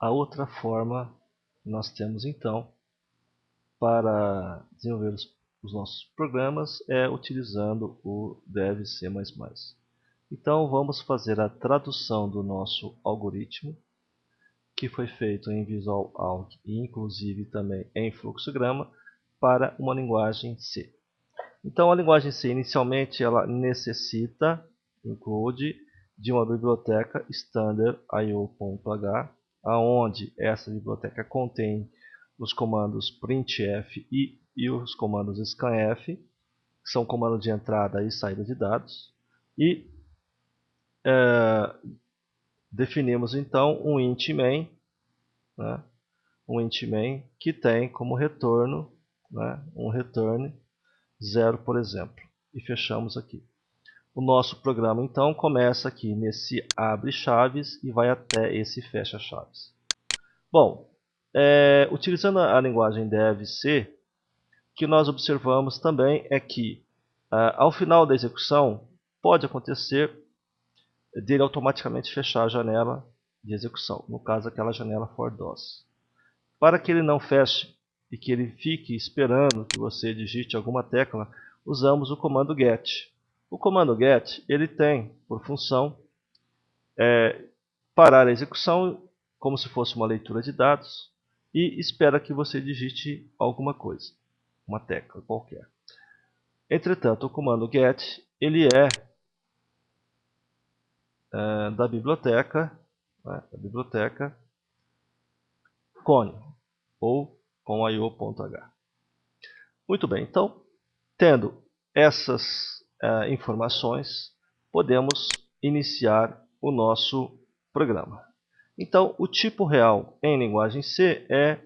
A outra forma que nós temos então para desenvolver os nossos programas é utilizando o Dev C++. Então vamos fazer a tradução do nosso algoritmo, que foi feito em VisualAlg e inclusive também em Fluxograma, para uma linguagem C. Então a linguagem C inicialmente ela necessita, include, de uma biblioteca standard.io.h, aonde essa biblioteca contém os comandos printf e os comandos scanf, que são comandos de entrada e saída de dados, e definimos então um int main, né, que tem como retorno, né, um return 0, por exemplo, e fechamos aqui. O nosso programa então começa aqui nesse abre chaves e vai até esse fecha chaves. Bom, utilizando a linguagem dev-c, o que nós observamos também é que ao final da execução pode acontecer dele automaticamente fechar a janela de execução, no caso aquela janela for DOS. Para que ele não feche e que ele fique esperando que você digite alguma tecla, usamos o comando get. O comando get ele tem por função parar a execução como se fosse uma leitura de dados e espera que você digite alguma coisa, uma tecla qualquer. Entretanto, o comando get ele é da biblioteca Cone ou com io.h. Muito bem, então, tendo essas informações, podemos iniciar o nosso programa. Então, o tipo real em linguagem C é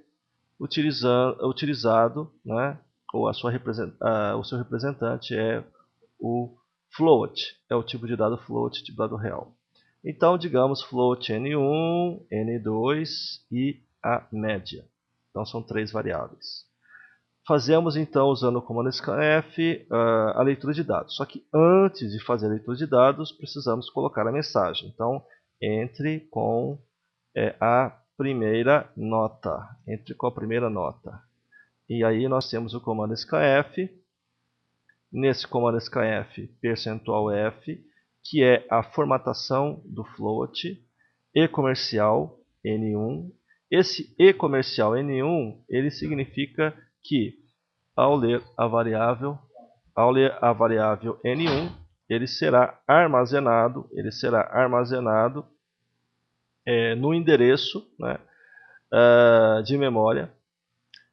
utilizado, né, ou o seu representante é o float, é o tipo de dado float, tipo de dado real. Então, digamos float n1, n2 e a média. Então, são 3 variáveis. Fazemos então, usando o comando scanf, a leitura de dados. Só que antes de fazer a leitura de dados, precisamos colocar a mensagem. Então, entre com a primeira nota. Entre com a primeira nota. E aí nós temos o comando scanf. Nesse comando scanf, %f, que é a formatação do float, e comercial n1. Esse e comercial n1, ele significa que ao ler a variável n1, ele será armazenado no endereço, né, de memória.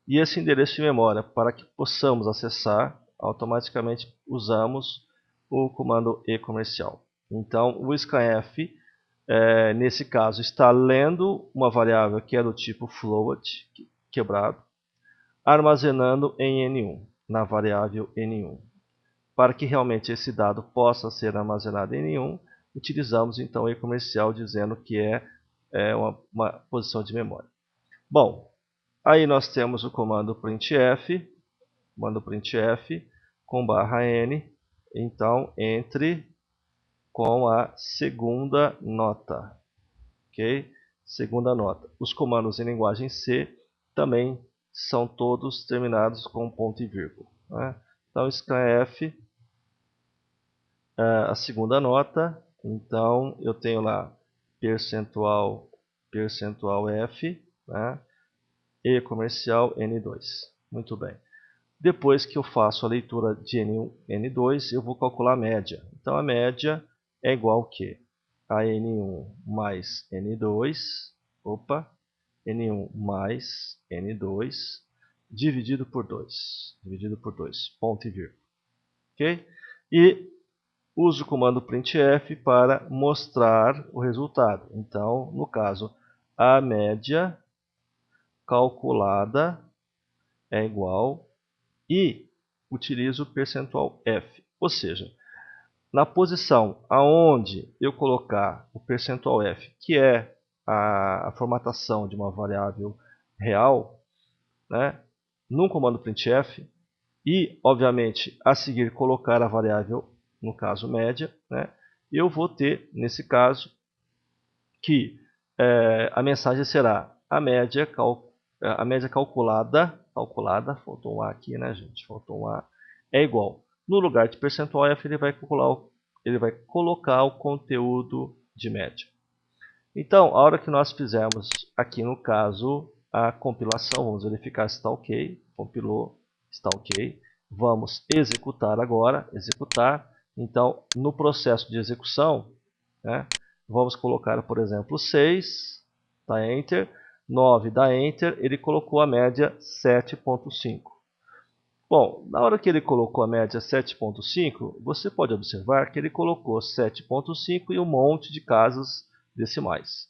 E esse endereço de memória, para que possamos acessar, automaticamente usamos o comando e comercial. Então, o scanf, nesse caso, está lendo uma variável que é do tipo float, quebrado, armazenando em N1, na variável N1. Para que realmente esse dado possa ser armazenado em N1, utilizamos então o e comercial dizendo que é uma posição de memória. Bom, aí nós temos o comando printf com /n, então entre com a segunda nota, ok? Segunda nota. Os comandos em linguagem C também são todos terminados com ponto e vírgula, né? Então scanf, a segunda nota, então eu tenho lá percentual f, né? E comercial n2. Muito bem. Depois que eu faço a leitura de n1, n2, eu vou calcular a média. Então a média é igual a quê? A n1 mais n2, n1 mais n2, dividido por 2, ponto e vírgula. Ok? E uso o comando printf para mostrar o resultado. Então, no caso, a média calculada é igual e utilizo o percentual f. Ou seja, na posição aonde eu colocar o percentual f, que é a formatação de uma variável real, né, num comando printf, e, obviamente, a seguir colocar a variável, no caso média, né, eu vou ter, nesse caso, que a mensagem será a média calculada, faltou um A aqui, né, gente? Faltou um A, é igual. No lugar de percentual F, ele vai colocar o conteúdo de média. Então, a hora que nós fizermos aqui no caso a compilação, vamos verificar se está ok, compilou, está ok. Vamos executar agora, executar. Então, no processo de execução, né, vamos colocar, por exemplo, 6, dá Enter, 9, dá Enter, ele colocou a média 7.5. Bom, na hora que ele colocou a média 7.5, você pode observar que ele colocou 7.5 e um monte de casas decimais.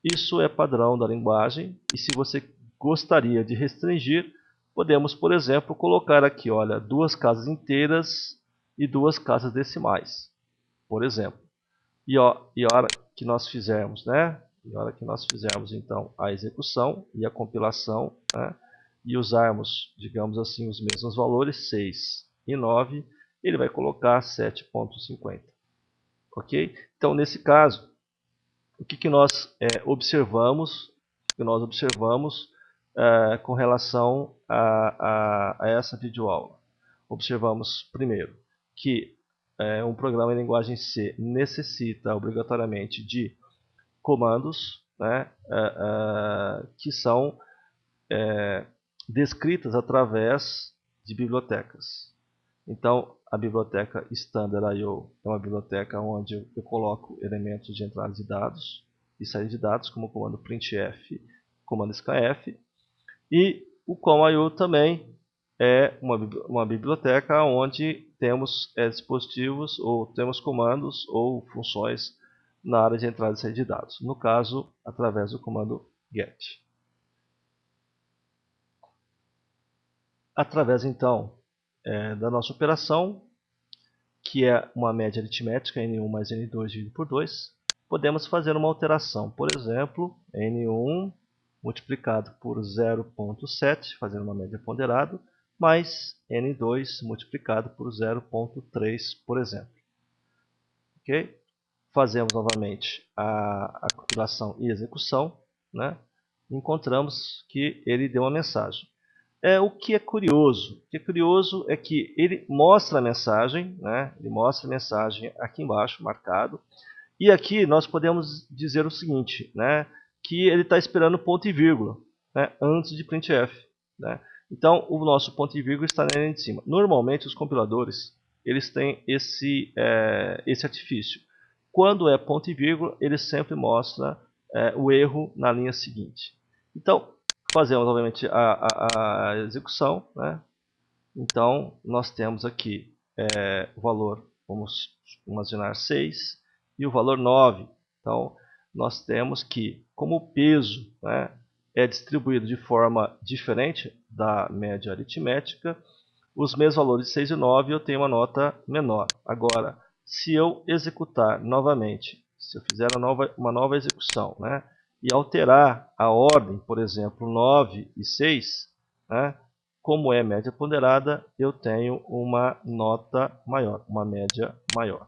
Isso é padrão da linguagem, e se você gostaria de restringir, podemos, por exemplo, colocar aqui, olha, 2 casas inteiras e 2 casas decimais, por exemplo. E a hora que nós fizermos, né? E a hora que nós fizermos então a execução e a compilação, né, e usarmos, digamos assim, os mesmos valores, 6 e 9, ele vai colocar 7.50. Ok? Então, nesse caso, o que nós observamos? Com relação a essa videoaula? Observamos, primeiro, que um programa em linguagem C necessita obrigatoriamente de comandos, né, que são descritas através de bibliotecas. Então, a biblioteca Standard.io é uma biblioteca onde eu coloco elementos de entrada de dados e saída de dados, como o comando printf, comando scanf. E o com.io também é uma biblioteca onde temos dispositivos, ou temos comandos ou funções na área de entrada e saída de dados. No caso, através do comando get. Através, então, da nossa operação, que é uma média aritmética, N1 mais N2 dividido por 2, podemos fazer uma alteração. Por exemplo, N1 multiplicado por 0.7, fazendo uma média ponderada, mais N2 multiplicado por 0.3, por exemplo. Ok? Fazemos novamente a compilação e execução, né? Encontramos que ele deu uma mensagem. O que é curioso? O que é curioso é que ele mostra a mensagem, né? Ele mostra a mensagem aqui embaixo, marcado. E aqui nós podemos dizer o seguinte, né? Que ele está esperando ponto e vírgula, né? Antes de printf, né? Então, o nosso ponto e vírgula está na linha de cima. Normalmente, os compiladores eles têm esse artifício. Quando é ponto e vírgula, ele sempre mostra o erro na linha seguinte. Então, fazemos, obviamente, a execução, né? Então, nós temos aqui o valor, vamos imaginar 6, e o valor 9. Então, nós temos que, como o peso, né, é distribuído de forma diferente da média aritmética, os meus valores de 6 e 9 eu tenho uma nota menor. Agora, se eu executar novamente, se eu fizer uma nova execução, né, e alterar a ordem, por exemplo, 9 e 6, né, como é média ponderada, eu tenho uma nota maior, uma média maior.